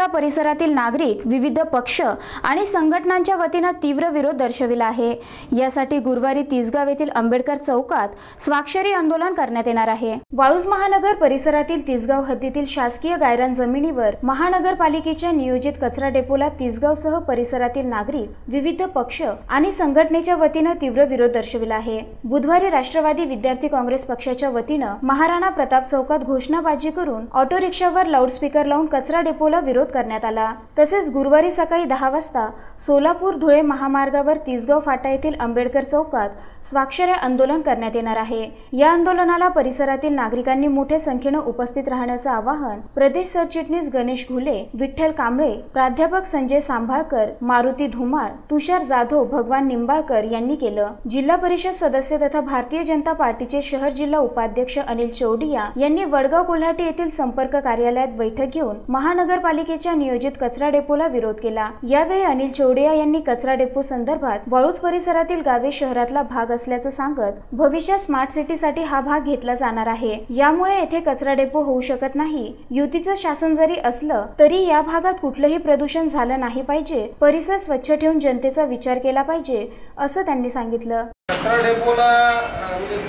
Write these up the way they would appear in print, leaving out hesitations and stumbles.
परिसरातील नागरिक, विविध पक्ष आणि संघटनांच्या वतीने तीव्र विरोध दर्शविला आहे। यासाठी गुरुवारी तिसगाव येथील आंबेडकर चौकात स्वाक्षरी आंदोलन करण्यात येणार आहे। वाळूज महानगर परिसरातील तिसगाव हद्दीतील शासकीय गायरान जमिनीवर महानगरपालिकेच्या नियोजित कचरा डेपोला तिसगावसह परिसरातील नागरिक, विविध पक्ष आणि संघटनेच्या वतीने तीव्र विरोध दर्शविला आहे। बुधवारी राष्ट्रवादी विद्यार्थी काँग्रेस पक्षाच्या वतीने महाराणा प्रताप चौकात घोषणाबाजी करून ऑटो रिक्षावर लाऊडस्पीकर लावून कचरा डेपोला विरोध करण्यात आला। तसेच गुरुवारी सकाळी 10 वाजता सोलापूर धुळे महामार्गावर तिसगाव फाटा येथील आंबेडकर चौकात स्वाक्षरी आंदोलन करण्यात येणार आहे। या आंदोलनाला परिसरातील नागरिकांनी मोठ्या संख्येने उपस्थित राहण्याचे आवाहन प्रदेश सरचिटणीस गणेश घुले, विठ्ठल कांबळे, प्राध्यापक संजय सांभाळकर, मारुती धुमाळ, तुषार जाधव, भगवान निंबाळकर यांनी केलं। जिल्हा परिषद सदस्य तथा भारतीय जनता पार्टीचे शहर जिल्हा उपाध्यक्ष अनिल चौडिया यांनी वडगाव कोल्हाटी येथील संपर्क कार्यालयात बैठक घेऊन महानगरपालिकेच्या नियोजित कचरा डेपोला विरोध केला। यावेळी अनिल चौडिया यांनी कचरा डेपो संदर्भात वाळूज परिसरातील गावे शहरातला भाग असल्याचं सांगत, भविष्यात स्मार्ट सिटीसाठी हा भाग घेतला जाणार आहे। यामुळे येथे कचरा डेपो होऊ शकत नाही। युतीचं शासन जरी असलं तरी या भागात कुठलंही प्रदूषण झालं नाही पाहिजे। परिसर स्वच्छ ठेवून जनतेचा विचार केला पाहिजे असं त्यांनी सांगितलं। कचरा डेपोला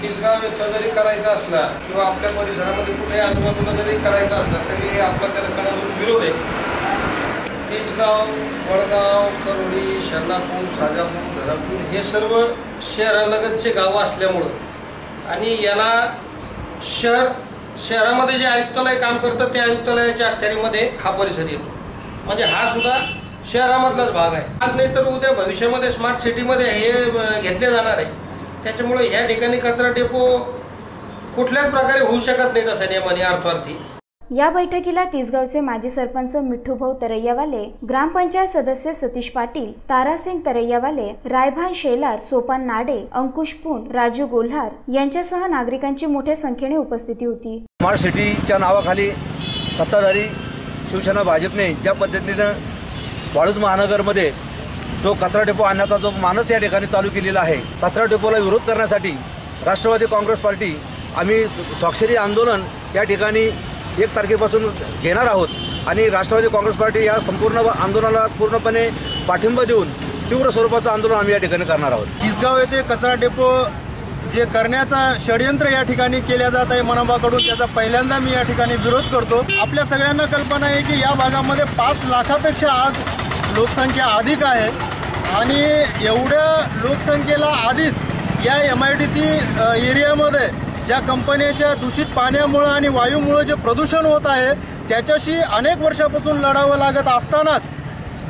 तिसगाव येथे जरी करायचा असला किंवा आपल्या परिसरामध्ये कुठे आजूबाजूला जरी करायचा असला तरी आपला त्याला विरोध आहे। तिसगाव, वडगाव, करोली, शर्लापूर, साजापूर, धरमपूर हे सर्व शहरालगतचे गावं असल्यामुळं आणि याला शहरामध्ये जे आयुक्तालय काम करतं त्या आयुक्तालयाच्या अखत्यारीमध्ये हा परिसर येतो। म्हणजे हा सुद्धा शहरामधलाच भाग आहे। आज नाही तर उद्या भविष्यामध्ये स्मार्ट सिटीमध्ये हे घेतले जाणार आहे। त्याच्यामुळे या ठिकाणी कचरा डेपो कुठल्याच प्रकारे होऊ शकत नाही तसा नियमाने अर्थार्थी। या बैठकीला तिसगावचे माजी सरपंच मिठूभाऊ तरैयावाले, ग्रामपंचायत सदस्य सतीश पाटील, तारासिंग तरैयावाले, रायभान शेलार, सोपान नाडे, अंकुश पून, राजू गोल्हार यांच्यासह नागरिकांची मोठ्या संख्येने उपस्थिती होती। स्मार्ट सिटीच्या नावाखाली सत्ताधारी शिवसेना भाजपने ज्या पद्धतीने वाळूज महानगरमध्ये जो कचरा डेपो आणण्याचा जो मानस या ठिकाणी चालू केलेला आहे, कचरा डेपोला विरोध करण्यासाठी राष्ट्रवादी काँग्रेस पार्टी आम्ही स्वाक्षरी आंदोलन या ठिकाणी 1 तारखेपासून घेणार आहोत आणि राष्ट्रवादी काँग्रेस पार्टी या संपूर्ण आंदोलनाला पूर्णपणे पाठिंबा देऊन तीव्र स्वरूपाचं आंदोलन आम्ही या ठिकाणी करणार आहोत। तिसगाव येथे कचरा डेपो जे करण्याचा षडयंत्र या ठिकाणी केल्या जात आहे मनपाकडून, त्याचा पहिल्यांदा मी या ठिकाणी विरोध करतो। आपल्या सगळ्यांना कल्पना आहे की या भागामध्ये 5 लाखापेक्षा आज लोकसंख्या अधिक आहे आणि एवढ्या लोकसंख्येला आधीच या MIDC एरियामध्ये ज्या कंपन्यांच्या दूषित पाण्यामुळे आणि वायूमुळे जे प्रदूषण होत आहे त्याच्याशी अनेक वर्षापासून लढावं लागत असतानाच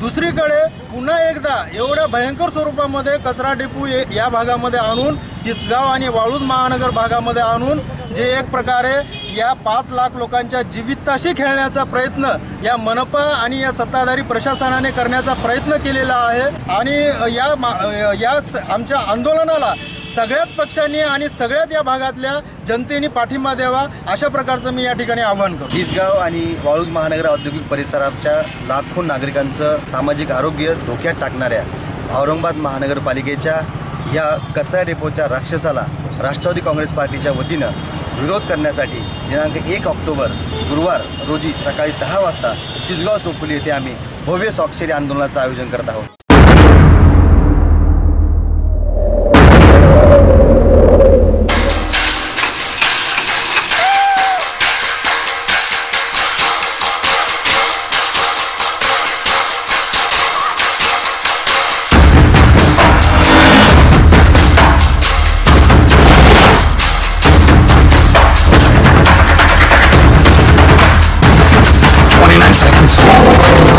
दुसरीकडे पुन्हा एकदा एवढ्या भयंकर स्वरूपामध्ये कचरा डेपो या भागामध्ये आणून तिसगाव आणि वाळूज महानगर भागामध्ये आणून जे एक प्रकारे या 5 लाख लोकांच्या जीविताशी खेळण्याचा प्रयत्न या मनपा आणि या सत्ताधारी प्रशासनाने करण्याचा प्रयत्न केलेला आहे आणि या आमच्या आंदोलनाला सगळ्याच पक्षांनी आणि सगळ्याच या भागातल्या जनतेने पाठिंबा द्यावा अशा प्रकारचं मी या ठिकाणी आवाहन करतो। तिसगाव आणि वाळूज महानगर औद्योगिक परिसराच्या लाखो नागरिकांचं सामाजिक आरोग्य धोक्यात टाकणाऱ्या औरंगाबाद महानगरपालिकेच्या या कचरा डेपोच्या राक्षसाला राष्ट्रवादी काँग्रेस पार्टीच्या वतीनं विरोध करण्यासाठी दिनांक 1 ऑक्टोबर गुरुवार रोजी सकाळी 10 वाजता तिसगाव चौफुली येथे आम्ही भव्य स्वाक्षरी आंदोलनाचं आयोजन करत आहोत। Seconds.